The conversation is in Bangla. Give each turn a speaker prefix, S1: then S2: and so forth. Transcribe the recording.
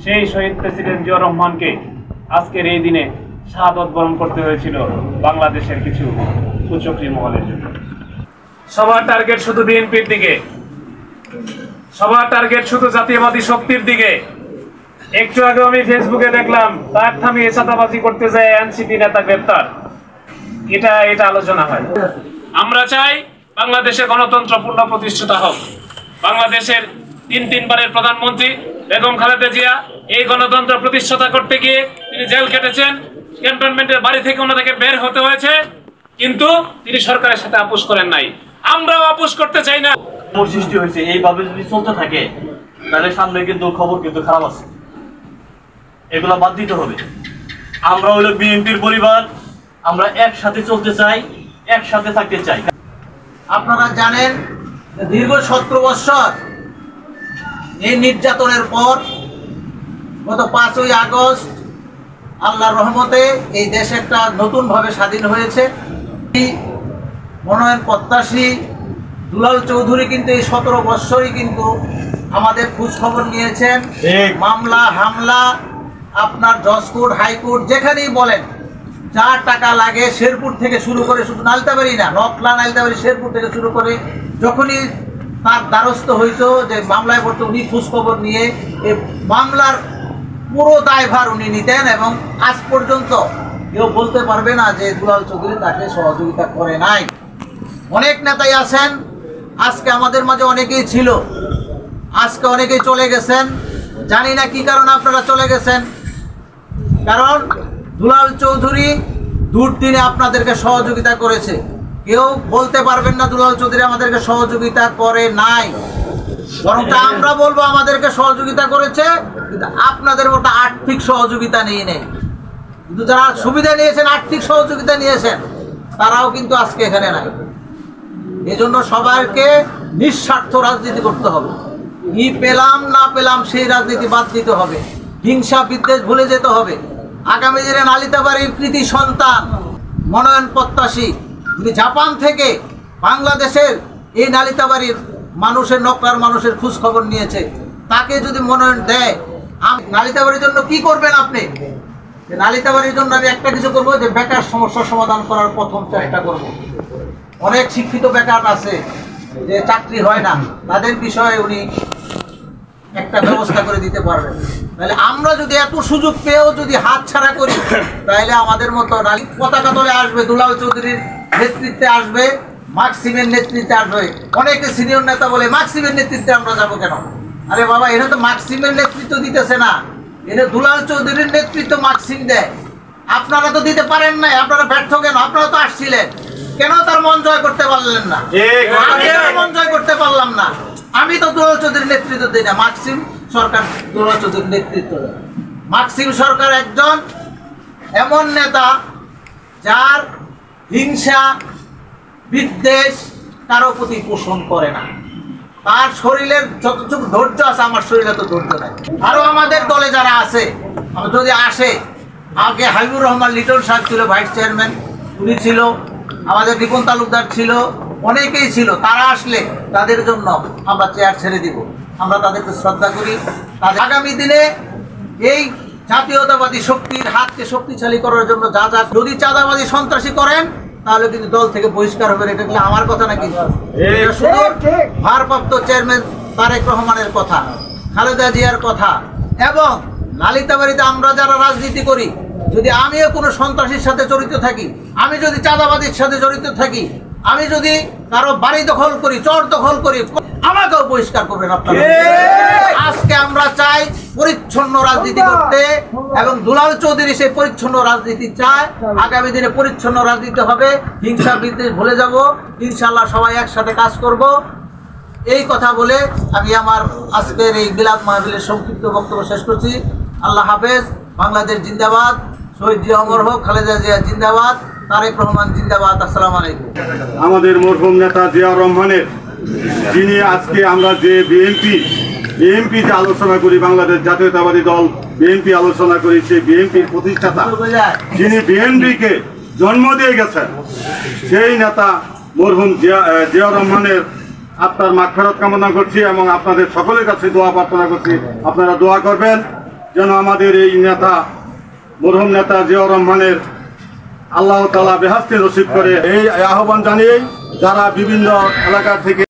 S1: সেই শহীদ প্রেসিডেন্ট জিয়াউর রহমানকে আজকের এই দিনে শাহাদত বরণ করতে হয়েছিল বাংলাদেশের কিছু কুচক্রী মহলের জন্য। সবার টার্গেট শুধু বিএনপির দিকে, সবার টার্গেট শুধু জাতীয়বাদী শক্তির দিকে। একটু আগে আমি ফেসবুকে দেখলাম তার থামিয়ে চাঁদাবাজি করতে যায় এনসিপি নেতা গ্রেপ্তার। এটা আলোচনা হয়। আমরা চাই বাংলাদেশে গণতন্ত্র পূর্ণ প্রতিষ্ঠিত হোক। বাংলাদেশের তিনবারের প্রধানমন্ত্রী বেগম খালেদা জিয়া এই গণতন্ত্র প্রতিষ্ঠা করতে গিয়ে তিনি জেল কেটেছেন। ক্যান্টনমেন্টের বাড়ি থেকে ওনাদেরকে বের হতে হয়েছে, কিন্তু তিনি সরকারের সাথে আপোষ করেন নাই। আমরাও আপোষ করতে চাই না।
S2: সৃষ্টি হয়েছে, এইভাবে যদি চলতে থাকে তাহলে সামনে কিন্তু খবর কিন্তু খারাপ আছে। এগুলো বাদ দিতে হবে। আমরা হলো বিএনপির পরিবার, আমরা একসাথে চলতে চাই, একসাথে থাকতে চাই।
S3: আপনারা জানেন দীর্ঘ 17 বছর এই নির্যাতনের পর গত 5ই আগস্ট আল্লাহর রহমতে এই দেশ একটা নতুনভাবে স্বাধীন হয়েছে। মনোনয়ন প্রত্যাশী দুলাল চৌধুরী কিন্তু এই 17 বছরই কিন্তু আমাদের খোঁজ খবর নিয়েছেন। মামলা হামলা আপনার জজ কোর্ট, হাইকোর্ট যেখানেই বলেন, যা টাকা লাগে শেরপুর থেকে শুরু করে, শুধু নালিতাবাড়ি না, নকলা নালিতাবাড়ি শেরপুর থেকে শুরু করে যখনই তার দ্বারস্থ হইতো যে মামলায় পড়তো, উনি খোঁজ খবর নিয়ে এই মামলার পুরো দায়ভার উনি নিতেন। এবং আজ পর্যন্ত কেউ বলতে পারবে না যে দুলাল চৌধুরী তাকে সহযোগিতা করে নাই। অনেক নেতাই আছেন, আজকে আমাদের মাঝে অনেকেই ছিল, আজকে অনেকেই চলে গেছেন। জানি না কি কারণে আপনারা চলে গেছেন, কারণ দুলাল চৌধুরী দুর্দিনে আপনাদেরকে সহযোগিতা করেছে। কেউ বলতে পারবেন না দুলাল চৌধুরী আমাদেরকে সহযোগিতা করে নাই, বরং আমরা বলবো আমাদেরকে সহযোগিতা করেছে, কিন্তু আপনাদের মতো আর্থিক সহযোগিতা নিয়ে নেই। কিন্তু যারা সুবিধা নিয়েছেন, আর্থিক সহযোগিতা নিয়েছেন, তারাও কিন্তু আজকে এখানে নাই। এজন্য সবাইকে নিঃস্বার্থ রাজনীতি করতে হবে। কি পেলাম না পেলাম সেই রাজনীতি বাদ দিতে হবে। হিংসা বিদ্বেষ ভুলে যেতে হবে। আগামী দিনে নালিতাবাড়ির কৃতি সন্তান মনোনয়ন প্রত্যাশী, তিনি জাপান থেকে বাংলাদেশের এই নালিতাবাড়ির মানুষের, নকলার মানুষের খোঁজ খবর নিয়েছে, তাকে যদি মনোনয়ন দেয়, নালিতাবাড়ির জন্য কি করবেন আপনি? নালিতাবাড়ির জন্য আমি একটা কিছু করবো, যে বেকার সমস্যার সমাধান করার প্রথম চেষ্টা করব। অনেক শিক্ষিত বেকার আছে যে চাকরি হয় না, তাদের বিষয়ে উনি একটা ব্যবস্থা করে দিতে পারবেন। তাহলে আমরা যদি এত সুযোগ পেয়েও যদি হাত ছাড়া করি, তাহলে আমাদের মতো পতাকা তলে আসবে, দুলাল চৌধুরীর নেতৃত্বে আসবে, মাকসিমের নেতৃত্বে আসবে। অনেকে সিনিয়র নেতা বলে মাকসিমের নেতৃত্বে আমরা যাবো কেন? আরে বাবা, এরা তো মাকসিমের নেতৃত্ব দিতেছে না, এরা দুলাল চৌধুরীর নেতৃত্ব মাকসিম দেয়। আপনারা তো দিতে পারেন নাই, আপনারা ব্যর্থ কেন? আপনারা তো আসছিলেন, কেন তার মন জয় করতে পারলেন না? মন জয় করতে পারলাম না। আমি তো দুলাল চৌধুরীর নেতৃত্ব দিই না, মাকসিম সরকার দুলাল চৌধুরীর নেতৃত্ব দেয়। মাকসিম সরকার একজন এমন নেতা যার হিংসা বিদ্বেষ কারো প্রতি পোষণ করে না। তার শরীরের যতটুকু ধৈর্য আছে, আমার শরীরে তো ধৈর্য নাই। আরো আমাদের দলে যারা আছে, যদি আসে, আগে হাবিবুর রহমান লিটন সাহেব ছিল ভাইস চেয়ারম্যান, উনি ছিল, আমাদের রিপন তালুকদার ছিল, অনেকেই ছিল। তারা আসলে তাদের জন্য আমরা চেয়ার ছেড়ে দিব, আমরা তাদেরকে শ্রদ্ধা করি। আগামী দিনে এই জাতীয়তাবাদী শক্তির হাতকে শক্তিশালী করার জন্য যা যা, যদি চাঁদাবাদী সন্ত্রাসী করেন তাহলে কিন্তু দল থেকে বহিষ্কার হবে। এটা কিন্তু আমার কথা নাকি, ভারপ্রাপ্ত চেয়ারম্যান তারেক রহমানের কথা, খালেদা জিয়ার কথা। এবং নালিতাবাড়িতে আমরা যারা রাজনীতি করি, যদি আমিও কোনো সন্ত্রাসীর সাথে জড়িত থাকি, আমি যদি চাঁদাবাদীর সাথে জড়িত থাকি, আমি যদি কারো বাড়ি দখল করি, চর দখল করি, আমাকেও বহিষ্কার করবেন আপনারা। আজকে আমরা চাই পরিচ্ছন্ন রাজনীতি করতে, এবং দুলাল চৌধুরী সেই পরিচ্ছন্ন রাজনীতি চায়। আগামী দিনে পরিচ্ছন্ন রাজনীতি হবে, হিংসা বিদ্বেষ ভুলে যাব, ইনশাআল্লাহ সবাই একসাথে কাজ করব। এই কথা বলে আমি আমার আজকের এই মিলাদ মাহফিলের সংক্ষিপ্ত বক্তব্য শেষ করছি। আল্লাহ হাফেজ। বাংলাদেশ জিন্দাবাদ। শহীদ জিয়া অমর হোক। খালেদা জিয়া জিন্দাবাদ। তারেক রহমান জিন্দাবাদ। আসসালামু আলাইকুম।
S4: আমাদের মরহুম নেতা জিয়াউর রহমানের, যিনি আজকে আমরা যে বিএনপি যে আলোচনা করি, বাংলাদেশ জাতীয়তাবাদী দল বিএনপি আলোচনা করি, সেই বিএনপির প্রতিষ্ঠাতা, যিনি বিএনপিকে জন্ম দিয়ে গেছেন, সেই নেতা মরহুম জিয়াউর রহমানের আত্মার মাগফিরাত কামনা করছি এবং আপনাদের সকলের কাছে দোয়া প্রার্থনা করছি। আপনারা দোয়া করবেন যেন আমাদের এই নেতা মরহুম নেতা জিয়াউর রহমানের আল্লাহ তাআলা বেহেশতে নসিব করে, এই আহ্বান জানিয়ে যারা বিভিন্ন এলাকা থেকে